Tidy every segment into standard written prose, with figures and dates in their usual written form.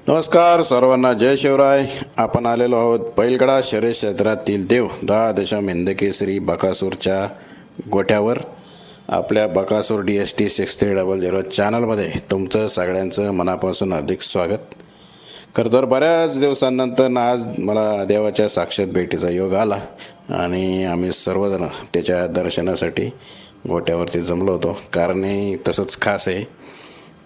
नमस्कार सर्वांना, जय शिवराय. आपण आलेलो आहोत बैलगडा शर्यत क्षेत्रातील देव 10 हिंदकेसरी बकासूरच्या गोठ्यावर. आपल्या बकासूर DST 6300 चॅनलमध्ये तुमचं सगळ्यांचं मनापासून अधिक स्वागत. खरं तर बऱ्याच दिवसांनंतर आज मला देवाच्या साक्षात भेटीचा योग आला आणि आम्ही सर्वजण त्याच्या दर्शनासाठी गोठ्यावरती जमलो होतो. कारण तसंच खास आहे,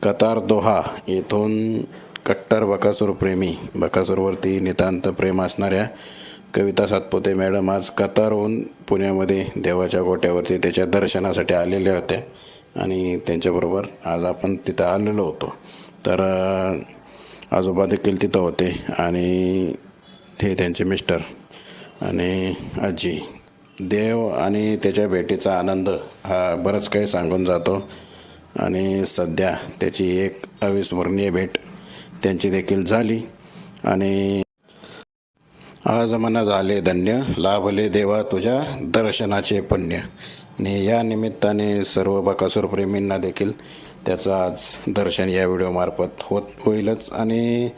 कतार दोहा येथून कट्टर बकासूर प्रेमी, बकासूरवरती नितांत प्रेम असणाऱ्या कविता सातपुते मॅडम आज कतारहून पुण्यामध्ये देवाच्या गोट्यावरती त्याच्या दर्शनासाठी आलेल्या होत्या आणि त्यांच्याबरोबर आज आपण तिथं आलेलो होतो. तर आजोबा देखील तिथं होते आणि हे त्यांचे मिस्टर आणि आजी. देव आणि त्याच्या भेटीचा आनंद हा बरंच काही सांगून जातो आणि सध्या त्याची एक अविस्मरणीय भेट त्यांची देखील झाली आणि आज मना झाले धन्य, लाभले देवा तुझ्या दर्शनाचे पुण्य. आणि या निमित्ताने सर्व बकासूर प्रेमींना देखील त्याचं आज दर्शन या व्हिडिओमार्फत होईलच. आणि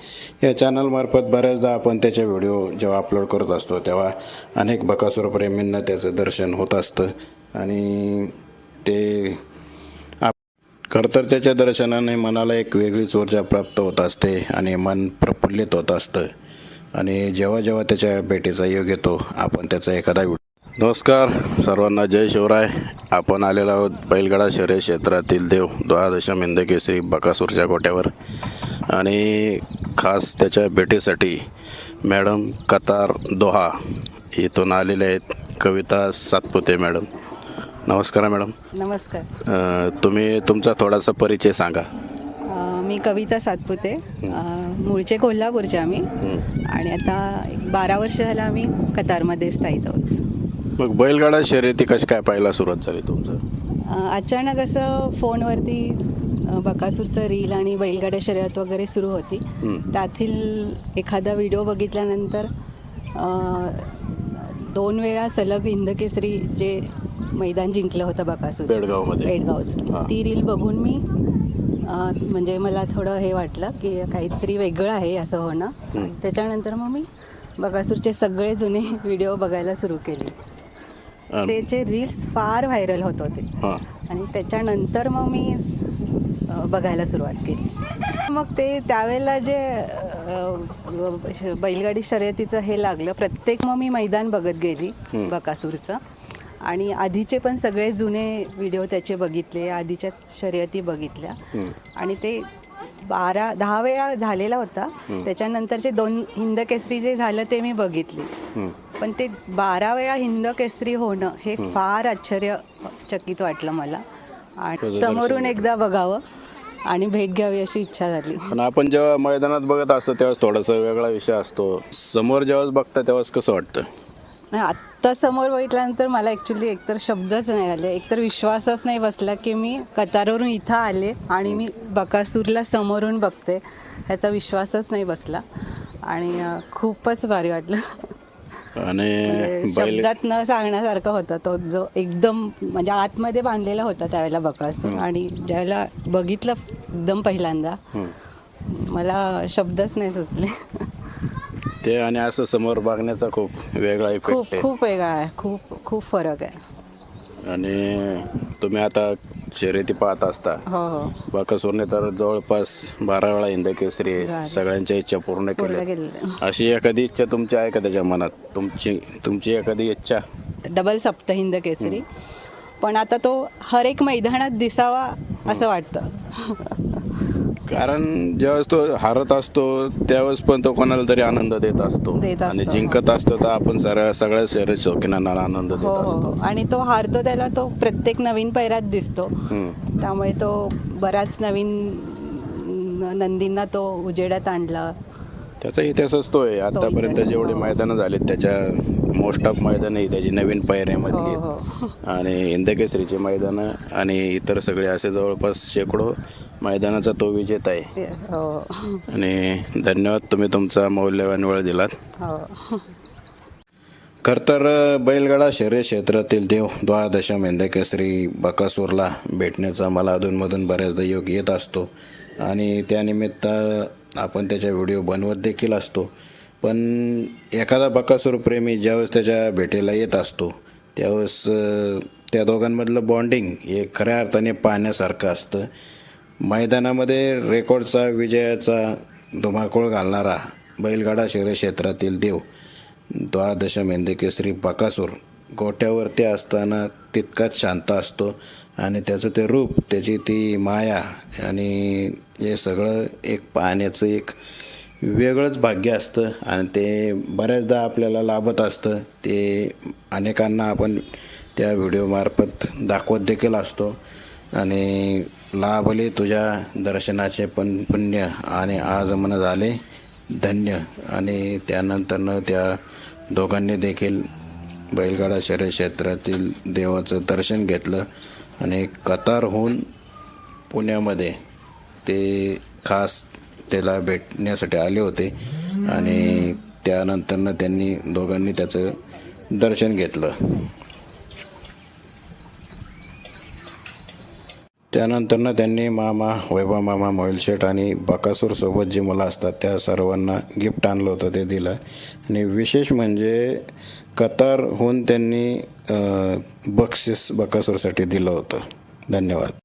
या चॅनलमार्फत बऱ्याचदा आपण त्याचे व्हिडिओ जेव्हा अपलोड करत असतो तेव्हा अनेक बकासूर प्रेमींना त्याचं दर्शन होत असतं आणि ते खरं तर त्याच्या दर्शनाने मनाला एक वेगळीच ऊर्जा प्राप्त होत असते आणि मन प्रफुल्लित होत असतं. आणि जेव्हा जेव्हा त्याच्या भेटीचा योग येतो आपण त्याचा एखादा व्हिडिओ. नमस्कार सर्वांना, जय शिवराय. आपण आलेलो आहोत बैलगडा शर्यत क्षेत्रातील देव 10 हिंदकेसरी बकासूरच्या गोट्यावर आणि खास त्याच्या भेटीसाठी मॅडम कतार दोहा इथून आलेले आहेत. कविता सातपुते मॅडम. नमस्कार मॅडम. नमस्कार. तुम्ही तुमचा थोडासा परिचय सांगा. मी कविता सातपुते, मूळचे कोल्हापूरचे आम्ही आणि आता 12 वर्ष झालं आम्ही कतारमध्ये स्थायिक आहोत. मग बैलगाडा शर्यती कशी काय पाहायला सुरुवात झाली तुमचं? अचानक असं फोनवरती बकासूरचं रील आणि बैलगाड्या शर्यत वगैरे सुरू होती. त्यातील एखादा व्हिडिओ बघितल्यानंतर 2 वेळा सलग हिंदकेसरी जे मैदान जिंकलं होतं बकासूर पेडगावचं, ती रील बघून मी म्हणजे मला थोडं हे वाटलं की काहीतरी वेगळं आहे असं होणं. त्याच्यानंतर मग मी बकासूरचे सगळे जुने व्हिडिओ बघायला सुरू केले. त्याचे रील्स फार व्हायरल होत होते आणि त्याच्यानंतर मग मी बघायला सुरुवात केली. मग ते त्यावेळेला जे बैलगाडी शर्यतीचं हे लागलं, प्रत्येक मग मी मैदान बघत गेली बकासूरचं आणि आधीचे पण सगळे जुने व्हिडिओ त्याचे बघितले, आधीच्या शर्यती बघितल्या आणि ते 10 वेळा झालेला होता. त्याच्यानंतरचे 2 हिंदकेसरी जे झालं ते मी बघितले, पण ते 12 वेळा हिंदकेसरी होणं हे फार आश्चर्यचकित वाटलं मला आणि समोरून एकदा बघावं आणि भेट घ्यावी अशी इच्छा झाली. पण आपण जेव्हा मैदानात बघत असतो तेव्हाच थोडासा वेगळा विषय असतो, समोर जेव्हा बघता तेव्हाच कसं वाटतं? नाही, आत्ता समोर बघितल्यानंतर मला ॲक्च्युली एकतर शब्दच नाही आले, एकतर विश्वासच नाही बसला की मी कतारवरून इथं आले आणि मी बकासूरला समोरून बघते, ह्याचा विश्वासच नाही बसला आणि खूपच भारी वाटलं. आणि शब्दात न सांगण्यासारखा होता तो, जो एकदम म्हणजे आतमध्ये बांधलेला होता त्यावेळेला बकासूर. आणि ज्यावेळेला बघितलं एकदम पहिल्यांदा मला शब्दच नाही सुचले. ते आणि असं समोर बघण्याचा खूप वेगळा इफेक्ट आहे. खूप वेगळा आहे, खूप फरक आहे. आणि तुम्ही आता शर्यती पाहत असता. हो. बकासूरने तर जवळपास 12 वेळा हिंदकेसरी सगळ्यांच्या इच्छा पूर्ण केल्या. अशी एखादी इच्छा तुमची आहे का त्याच्या मनात? तुमची एखादी इच्छा? डबल सप्त हिंदकेसरी, पण आता तो हर एक मैदानात दिसावा असं वाटतं. कारण ज्यावेळेस तो हारत असतो त्यावेळेस पण तो कोणाला तरी आनंद देत असतो आणि जिंकत असतो तर आपण सगळ्या शर्यत शौकीनांना आनंद देत असतो. आणि तो हारतो त्याला तो प्रत्येक नवीन पैरात दिसतो, त्यामुळे तो बराच नवीन नंदींना तो उजेडात आणला. त्याचा इतिहास असतोय. आतापर्यंत जेवढे मैदानं झालेत त्याच्या मोस्ट ऑफ मैदानं ही त्याची नवीन पायऱ्यामधली आणि हिंदकेसरीचे मैदानं आणि इतर सगळे असे जवळपास शेकडो मैदानाचा तो विजेता आहे. आणि धन्यवाद, तुम्ही तुमचा मौल्यवान वेळ दिलात. खरं तर बैलगाडा शर्यत क्षेत्रातील देव 10 हिंदकेसरी बकासूरला भेटण्याचा मला अधूनमधून बऱ्याचदा योग येत असतो आणि त्यानिमित्त आपण त्याच्या व्हिडिओ बनवत देखील असतो. पण एखादा बकासूर प्रेमी ज्यावेळेस त्याच्या भेटीला येत असतो त्यावेळेस त्या दोघांमधलं बॉन्डिंग हे खऱ्या अर्थाने पाहण्यासारखं असतं. मैदानामध्ये रेकॉर्डचा विजयाचा धुमाकूळ घालणारा बैलगाडा शर्यत क्षेत्रातील देव द्वादश हिंदकेसरी बकासूर गोट्यावरती असताना तितकाच शांत असतो आणि त्याचं ते रूप, त्याची ती माया आणि हे सगळं एक पाहण्याचं एक वेगळंच भाग्य असतं आणि ते बऱ्याचदा आपल्याला लाभत असतं. ते अनेकांना आपण त्या व्हिडिओमार्फत दाखवत देखील असतो आणि लाभले तुझ्या दर्शनाचे पण पुण्य आणि आज मन झाले धन्य. आणि त्यानंतरनं त्या दोघांनी देखील बैलगाडा शर्यत क्षेत्रातील देवाचं दर्शन घेतलं आणि कतारहून पुण्यामध्ये ते खास त्याला भेटण्यासाठी आले होते आणि त्यानंतरनं त्यांनी दोघांनी त्याचं दर्शन घेतलं. त्यानंतरनं त्यांनी मामा वैभव मामा मोहिल शेठ आणि बकासूरसोबत जी मुलं असतात त्या सर्वांना गिफ्ट आणलं होतं ते दिलं. आणि विशेष म्हणजे कतारहून त्यांनी बक्षीस बकासूरसाठी दिलं होतं. धन्यवाद.